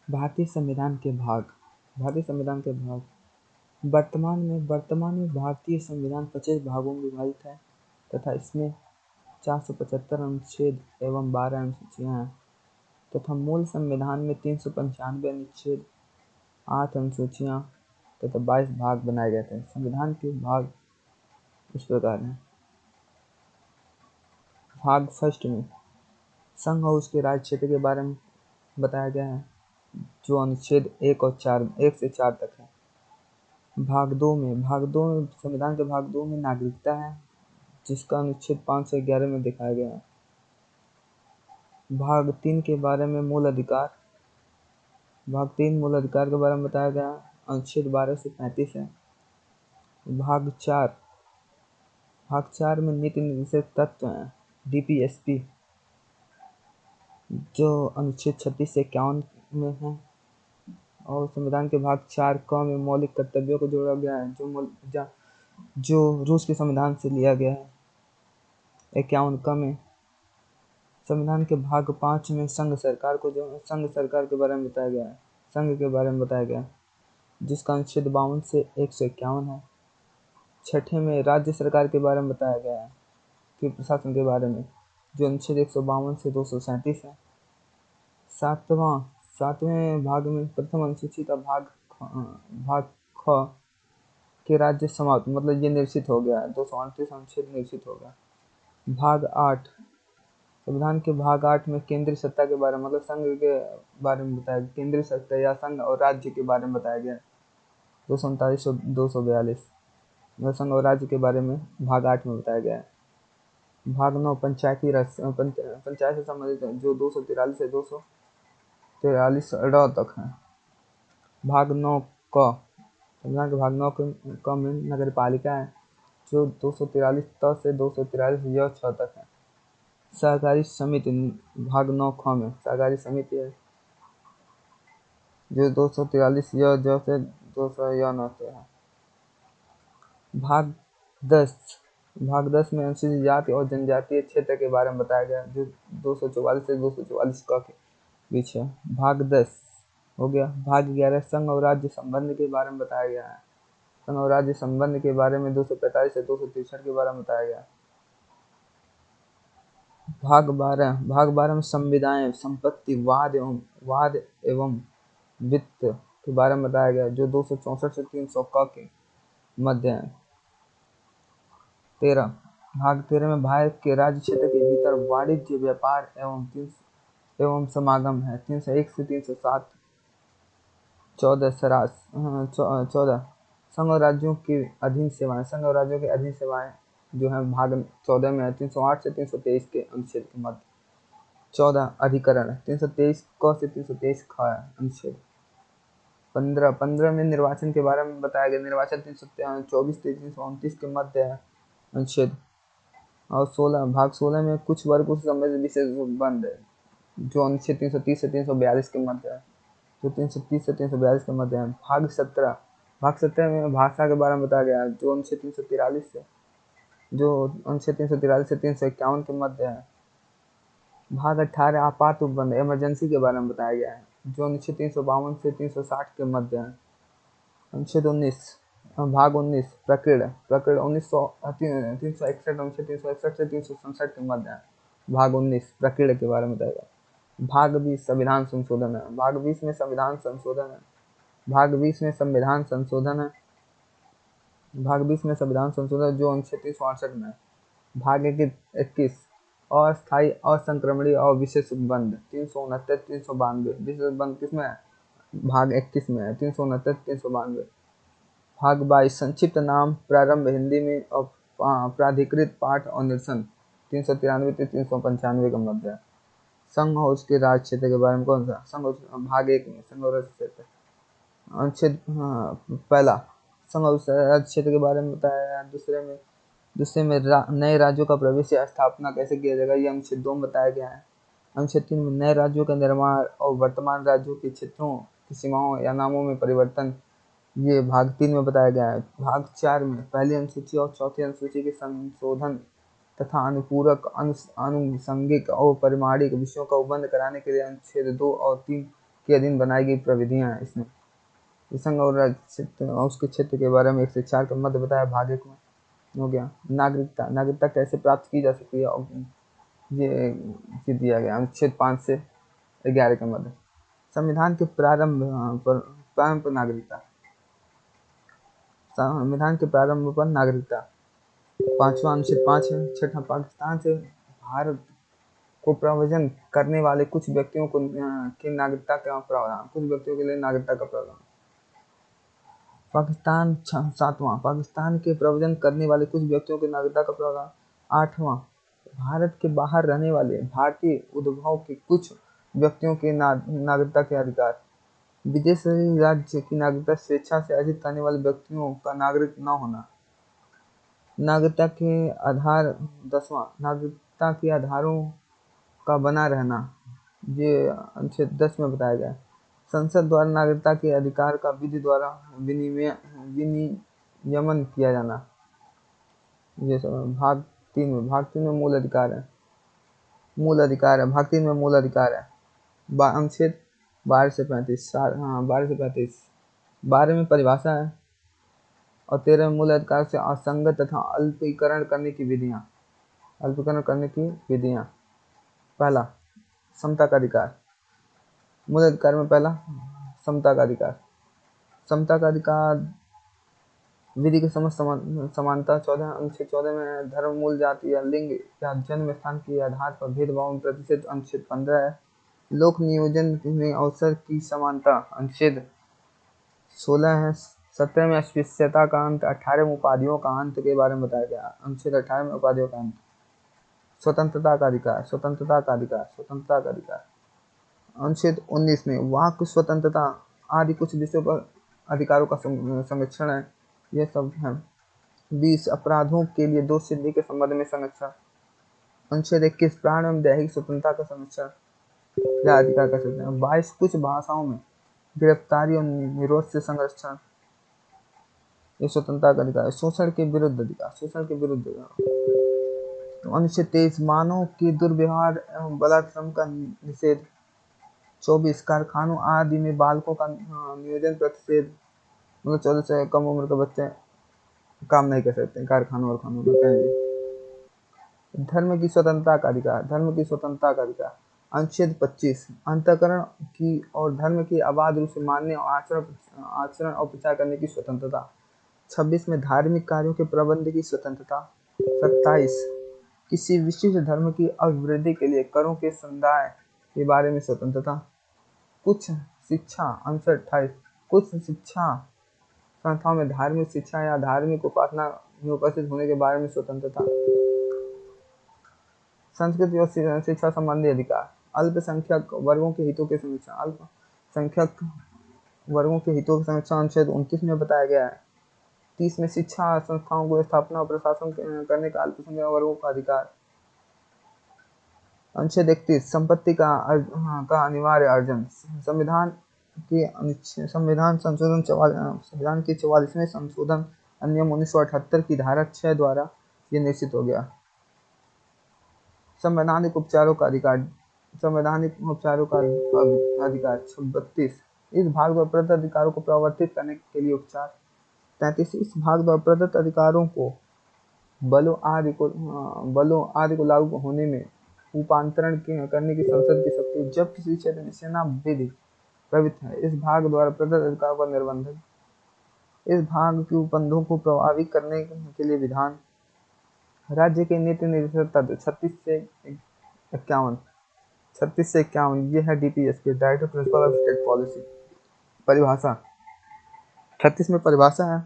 भारतीय संविधान के भाग। भारतीय संविधान के भाग। वर्तमान में भारतीय संविधान 25 भागों में विभाजित है तथा इसमें 475 अनुच्छेद एवं 12 अनुसूचियां हैं तथा मूल संविधान में 395 अनुच्छेद, 8 अनुसूचियां तथा 22 भाग बनाए गए थे। संविधान के भाग इस प्रकार हैं। भाग फर्स्ट में संघ और उसके राज्य क्षेत्र के बारे में बताया गया है, जो अनुच्छेद 1 से 4 तक है। भाग दो में संविधान के भाग 2 में नागरिकता है, जिसका अनुच्छेद 5 से 11 में दिखाया गया है। भाग 3 के बारे में मूल अधिकार। भाग 3 मूल अधिकार के बारे में बताया गया, अनुच्छेद 12 से 35 है। भाग 4 में नीति निर्देशक तत्व हैं, डीपीएसपी, जो अनुच्छेद 36 से 51 में है। और संविधान के भाग 4 क में मौलिक कर्तव्यों को जोड़ा गया है, जो रूस के संविधान से लिया गया है। 51 क में संविधान के भाग 5 में संघ सरकार के बारे में बताया गया है, संघ के बारे में बताया गया है, जिसका अनुच्छेद 52 से 151 है। 6ठे में राज्य सरकार के बारे में बताया गया है, कि प्रशासन के बारे में, जो अनुच्छेद 152 से 237 है। 7वें भाग में प्रथम अनुसूची का भाग ख के राज्य समाप्त, मतलब ये निश्चित हो गया है, 238 अनुच्छेद निश्चित हो गया। भाग 8 संविधान के भाग 8 में केंद्रीय सत्ता के बारे में, मतलब संघ के बारे में बताया गया, केंद्रीय सत्ता या संघ और राज्य के बारे में बताया गया है। 239 और 242 मतलब संघ और राज्य के बारे में भाग 8 में बताया गया है। भाग 9 पंचायत से संबंधित है, जो 243 से 243 तक है। भाग 9 क संविधान के भाग 9 क में नगर पालिका है, जो 243 त से 243 य 6 तक है। सहकारी समिति भाग 9 ख में सहकारी समिति है, जो 243 य ज से 200 य 9 से है। भाग 10 में अनुसूचित जाति और जनजातीय क्षेत्र के बारे में बताया गया, जो 244 से 244 क के बीच है। भाग 10 हो गया। भाग 11 संघ और राज्य संबंध के बारे में बताया गया है, संघ और राज्य संबंध के बारे में 245 से 263 के बारे में बताया गया। भाग 12 में संविदाएं, संपत्ति, वाद एवं वित्त के बारे में बताया गया, जो 264 से 300 क के मध्य है। भाग 13 में भारत के राज्य क्षेत्र के भीतर वाणिज्य, व्यापार एवं समागम है, 301 से 307। 14 संघ और राज्यों के अधीन सेवाएं जो है भाग 14 में है, 308 से 323 के अनुच्छेद के मध्य। 14 अधिकरण 323 क से 323 ख अनुच्छेद। 15 में निर्वाचन के बारे में बताया गया, निर्वाचन 324 से 329 के मध्य है अनुच्छेद। और भाग 16 में कुछ वर्गों से संबंधित विशेष उपबंध है, जो अनुच्छेद 330 से 342 के मध्य है, जो 330 से 342 के मध्य है। भाग 17 में भाषा के बारे में बताया गया, जो अनुच्छेद 343 से 351 के मध्य है। भाग 18 आपात उपबंध, इमरजेंसी के बारे में बताया गया है, जो अनुच्छेद 352 से 360 के मध्य है। अनुच्छेद 19 भाग 19 प्रकीर्ण 361 अनुच्छेद 361 से 367 के मध्य है। भाग 19 प्रकीर्ण के बारे में बताया गया। भाग 20 संविधान संशोधन है, भाग 20 में संविधान संशोधन है, जो अनुच्छेद 368 में है। भाग 21 अस्थायी, असंक्रमणीय और विशेष उपबंध, 369 392 विशेष उपबंध किसमें है? भाग 21 में है, 369 392। भाग 22 संक्षिप्त नाम, प्रारंभ हिंदी में और प्राधिकृत पाठ और निरसन, 393 से 395 का मध्य है। संघ और उसके राज्य क्षेत्र के बारे में कौन सा? भाग 1 में संघ और राज्य क्षेत्र अनुच्छेद पहला संघ और राज्य क्षेत्र के बारे में बताया है। दूसरे में नए राज्यों का प्रवेश या स्थापना कैसे किया जाएगा, ये अनुच्छेद 2 में बताया गया है। अनुच्छेद 3 में नए राज्यों का निर्माण और वर्तमान राज्यों के क्षेत्रों की सीमाओं या नामों में परिवर्तन, ये भाग 3 में बताया गया है। भाग 4 में पहली अनुसूची और चौथी अनुसूची के संशोधन तथा अनुपूरक, आनुषंगिक और परिमाणिक विषयों का उपबंध कराने के लिए अनुच्छेद 2 और 3 के अधीन बनाई गई प्रविधियां हैं इसमें। संघ और राज्य क्षेत्र और उसके क्षेत्र के बारे में 1 से 4 का मध्य बताया। भाग 1 में हो गया नागरिकता। नागरिकता कैसे प्राप्त की जा सकती है, और ये दिया गया अनुच्छेद 5 से 11 के मध्य। संविधान के प्रारंभ पर नागरिकता। संविधान के प्रारंभ पर नागरिकता 5वां अनुच्छेद 5 है। 6ठा पाकिस्तान से भारत को प्रव्रजन करने वाले कुछ व्यक्तियों को की नागरिकता का प्रावधान। कुछ व्यक्तियों के लिए नागरिकता का प्रावधान। पाकिस्तान 7वां पाकिस्तान के प्रव्रजन करने वाले कुछ व्यक्तियों की नागरिकता का प्रावधान। 8वां भारत के बाहर रहने वाले भारतीय उद्भव के कुछ व्यक्तियों के नागरिकता के अधिकार। विदेशी राज्य की नागरिकता स्वेच्छा से अर्जित करने वाले व्यक्तियों का नागरिक न होना। नागरिकता के आधार। 10वां नागरिकता के आधारों का बना रहना। ये अनुच्छेद 10 में बताया गया है। संसद द्वारा नागरिकता के अधिकार का विधि द्वारा विनियमन किया जाना। ये सब भाग 3 में मूल अधिकार है। भाग 3 में मूल अधिकार है। अनुच्छेद 12 से 35। 12 में परिभाषा है और 13 में मूल अधिकार से असंगत तथा अल्पीकरण करने की विधियां। पहला समता का अधिकार। मूल अधिकार में पहला समता का अधिकार। समता का अधिकार विधि के समस्त समानता। 14 अनुच्छेद 14 में धर्म, मूल जाति या लिंग या जन्म स्थान के आधार पर भेदभाव में प्रतिषेध। अनुच्छेद 15 है। लोक नियोजन में अवसर की समानता। अनुच्छेद 16 है। 17 में अस्पृश्यता का अंत। 18 में उपाधियों का अंत के बारे में बताया गया। अनुच्छेद 18 में उपाधियों का अंत। स्वतंत्रता का अधिकार। अनुच्छेद 19 में वाक स्वतंत्रता आदि कुछ विषयों पर अधिकारों का संरक्षण है। ये सब है। 20 अपराधों के लिए दोष सिद्धि के संबंध में संरक्षण। अनुच्छेद 21 प्राण एवं दैहिक स्वतंत्रता का संरक्षण या अधिकार कर सकते हैं। 22 कुछ भाषाओं में गिरफ्तारी और निरोध से संरक्षण। ये स्वतंत्रता का अधिकार है। शोषण के विरुद्ध अनुच्छेद 23 मानव के दुर्व्यवहार एवं बलात्कार का निषेध। 24 कारखानों आदि में बालकों का नियोजन प्रतिषेध। मतलब 14 से कम उम्र के बच्चे काम नहीं कर सकते कारखानों और खानों में कहीं भी। धर्म की स्वतंत्रता का अधिकार। अनुच्छेद 25 अंतःकरण की और धर्म की अबाध रूप से मानने और आचरण और प्रचार करने की स्वतंत्रता। 26 में धार्मिक कार्यों के प्रबंध की स्वतंत्रता। 27 किसी विशिष्ट धर्म की अभिवृद्धि के लिए करों के संदाय के बारे में स्वतंत्रता। कुछ शिक्षा। अनुच्छेद 28 कुछ शिक्षा संस्थाओं में धार्मिक शिक्षा या धार्मिक उपासना में उपस्थित होने के बारे में स्वतंत्रता। संस्कृति और शिक्षा संबंधी अधिकार। अल्पसंख्यक वर्गों के हितों के संरक्षण अनुच्छेद 29 में बताया गया है। 30 में शिक्षा संस्थाओं को स्थापना और प्रशासन करने का अल्पसंख्यक वर्गों का अधिकार। अनुच्छेद 31 संपत्ति का अनिवार्य अर्जन। संविधान के 44वें संशोधन अधिनियम 1978 की धारा 6 द्वारा ये निश्चित हो गया। संवैधानिक उपचारों का अधिकार। 32 इस भाग द्वारा प्रदत्त अधिकारों को प्रवर्तित करने के लिए उपचार। 33 इस भाग द्वारा प्रदत्त अधिकारों को बलों आदि को लागू होने में रूपांतरण करने की संसद की शक्ति। जब किसी क्षेत्र में सेना विधि प्रवृत्त है, इस भाग द्वारा प्रदत्त अधिकारों का निर्बंधन। इस भाग के उपबंधों को प्रभावित करने के लिए विधान। राज्य के नीति निर्देशक तत्व 36 से 51 ये है DPSP, director principle of state policy. परिभाषा 36 में परिभाषा है।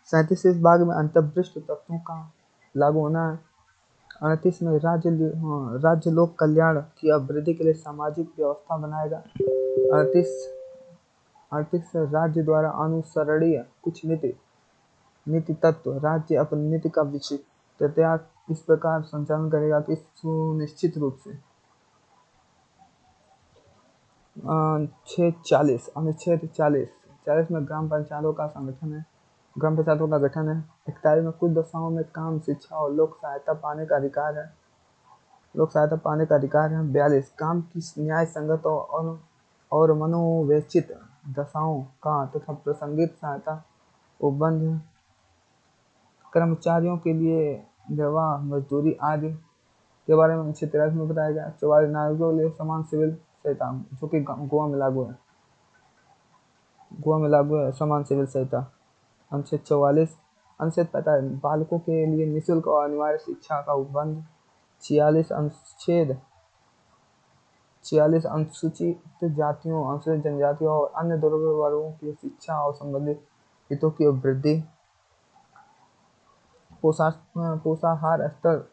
37 इस भाग में अंतर्दृष्ट तत्वों का लागू होना है। 38 में राज्य लोक कल्याण की अभिवृद्धि के लिए सामाजिक व्यवस्था बनाएगा। 38 राज्य द्वारा अनुसरणीय कुछ नीति तत्व। राज्य अपनी नीति का विशिष्टतया इस प्रकार संचालन करेगा कि सुनिश्चित रूप से। अनुच्छेद 40 में ग्राम पंचायतों का गठन है। 41 में कुछ दशाओं में काम, शिक्षा और लोक सहायता पाने का अधिकार है। 42 काम की न्याय संगत और और मनोवैचित दशाओं का तथा प्रासंगिक सहायता उपबंध कर्मचारियों के लिए निर्वाह मजदूरी आदि के बारे में 1983 में बताया गया। 44 नागरिकों के लिए समान सिविल संहिता, जो कि गोवा में लागू है समान सिविल संहिता। अनुच्छेद 44। अनुच्छेद 45 बालकों के लिए निःशुल्क और अनिवार्य शिक्षा का उपबंध। 46 अनुसूचित जातियों, अनुसूचित जनजातियों और अन्य दुर्बल वर्गों की शिक्षा और संबंधित हितों की वृद्धि। पोषाहार स्तर।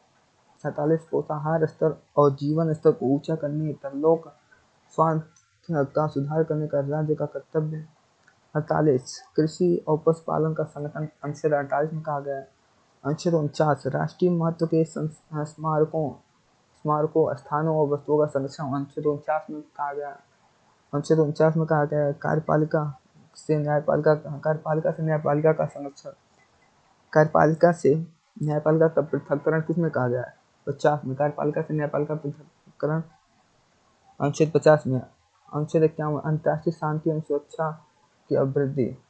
47 पोषाहार स्तर और जीवन स्तर को ऊंचा करने तथा लोक स्वास्थ्य का सुधार करने का राज्य का कर्तव्य है। 48 कृषि और पशुपालन का संगठन। अनुच्छेद 48 में कहा गया है। अनुच्छेद 49 राष्ट्रीय महत्व के स्मारकों, स्थानों और वस्तुओं का संरक्षण। अनुच्छेद 49 में कहा गया है। अनुच्छेद 49 में कहा गया है कार्यपालिका से न्यायपालिका का संरक्षण। कार्यपालिका से न्यायपालिका का पृथक्करण किसमें कहा गया है? 50 में कार्यपालिका से न्यायपालिका पृथक्करण। अनुच्छेद 50 में। अनुच्छेद 51 अंतर्राष्ट्रीय शांति एवं सुरक्षा की अभिवृद्धि।